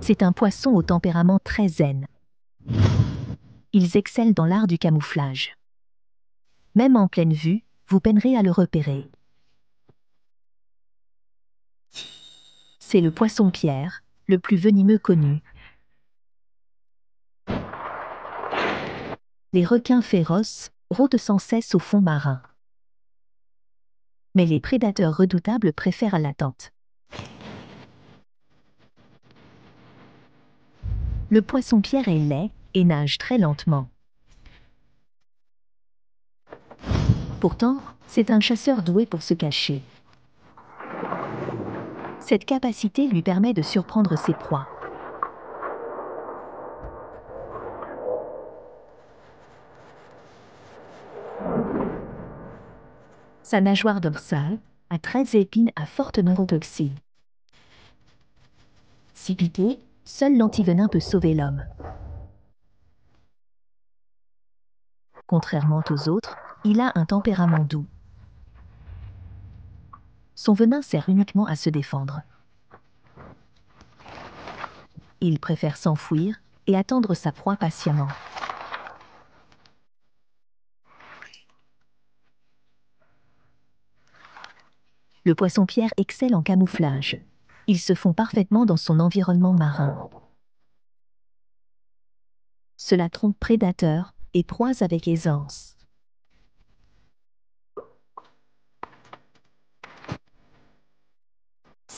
C'est un poisson au tempérament très zen. Ils excellent dans l'art du camouflage. Même en pleine vue, vous peinerez à le repérer. C'est le poisson-pierre, le plus venimeux connu. Les requins féroces rôdent sans cesse au fond marin. Mais les prédateurs redoutables préfèrent l'attente. Le poisson-pierre est laid et nage très lentement. Pourtant, c'est un chasseur doué pour se cacher. Cette capacité lui permet de surprendre ses proies. Sa nageoire dorsale a 13 épines à forte neurotoxine. Si piqué, seul l'antivenin peut sauver l'homme. Contrairement aux autres, il a un tempérament doux. Son venin sert uniquement à se défendre. Il préfère s'enfuir et attendre sa proie patiemment. Le poisson-pierre excelle en camouflage. Ils se font parfaitement dans son environnement marin. Cela trompe prédateurs et proies avec aisance.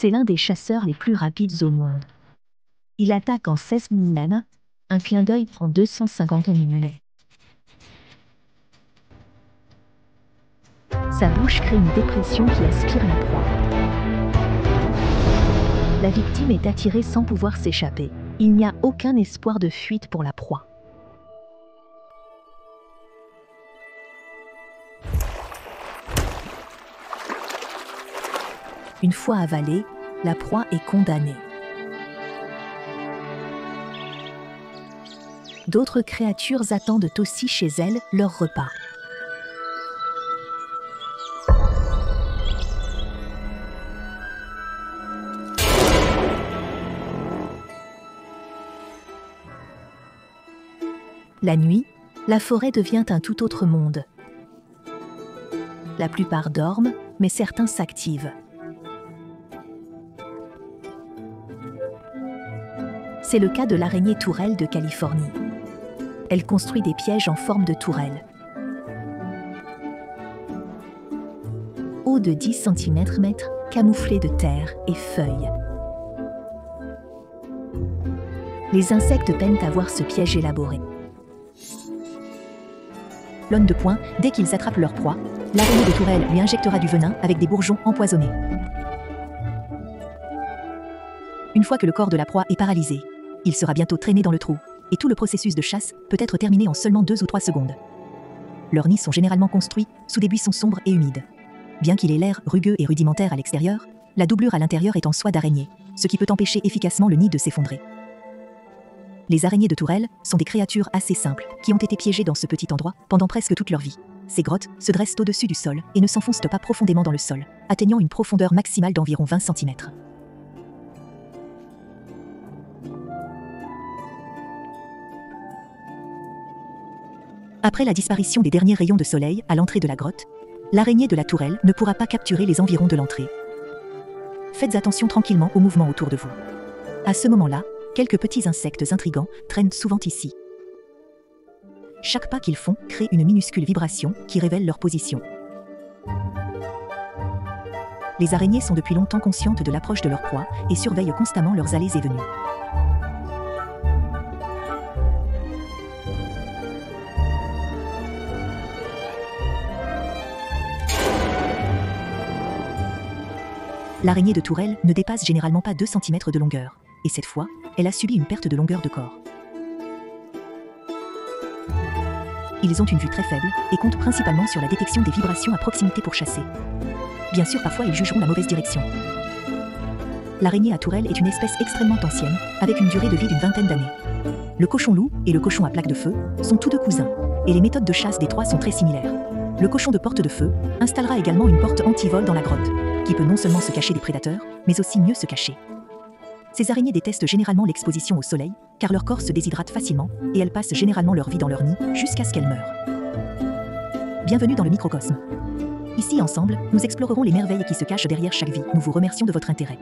C'est l'un des chasseurs les plus rapides au monde. Il attaque en 16 minutes, un clin d'œil prend 250 minutes. Sa bouche crée une dépression qui aspire la proie. La victime est attirée sans pouvoir s'échapper. Il n'y a aucun espoir de fuite pour la proie. Une fois avalée, la proie est condamnée. D'autres créatures attendent aussi chez elles leur repas. La nuit, la forêt devient un tout autre monde. La plupart dorment, mais certains s'activent. C'est le cas de l'araignée tourelle de Californie. Elle construit des pièges en forme de tourelle. Hauts de 10 cm, camouflés de terre et feuilles. Les insectes peinent à voir ce piège élaboré. L'homme de poing, dès qu'ils attrapent leur proie, l'araignée de tourelle lui injectera du venin avec des bourgeons empoisonnés. Une fois que le corps de la proie est paralysé, il sera bientôt traîné dans le trou, et tout le processus de chasse peut être terminé en seulement 2 ou 3 secondes. Leurs nids sont généralement construits sous des buissons sombres et humides. Bien qu'il ait l'air rugueux et rudimentaire à l'extérieur, la doublure à l'intérieur est en soie d'araignée, ce qui peut empêcher efficacement le nid de s'effondrer. Les araignées de tourelle sont des créatures assez simples, qui ont été piégées dans ce petit endroit pendant presque toute leur vie. Ces grottes se dressent au-dessus du sol et ne s'enfoncent pas profondément dans le sol, atteignant une profondeur maximale d'environ 20 cm. Après la disparition des derniers rayons de soleil à l'entrée de la grotte, l'araignée de la tourelle ne pourra pas capturer les environs de l'entrée. Faites attention tranquillement aux mouvements autour de vous. À ce moment-là, quelques petits insectes intrigants traînent souvent ici. Chaque pas qu'ils font crée une minuscule vibration qui révèle leur position. Les araignées sont depuis longtemps conscientes de l'approche de leur proie et surveillent constamment leurs allées et venues. L'araignée de tourelle ne dépasse généralement pas 2 cm de longueur, et cette fois, elle a subi une perte de longueur de corps. Ils ont une vue très faible et comptent principalement sur la détection des vibrations à proximité pour chasser. Bien sûr, parfois ils jugeront la mauvaise direction. L'araignée à tourelle est une espèce extrêmement ancienne, avec une durée de vie d'une vingtaine d'années. Le cochon-loup et le cochon à plaque de feu sont tous deux cousins, et les méthodes de chasse des trois sont très similaires. Le cochon de porte de feu installera également une porte anti-vol dans la grotte, qui peut non seulement se cacher des prédateurs, mais aussi mieux se cacher. Ces araignées détestent généralement l'exposition au soleil, car leur corps se déshydrate facilement, et elles passent généralement leur vie dans leur nid, jusqu'à ce qu'elles meurent. Bienvenue dans le microcosme. Ici ensemble, nous explorerons les merveilles qui se cachent derrière chaque vie. Nous vous remercions de votre intérêt.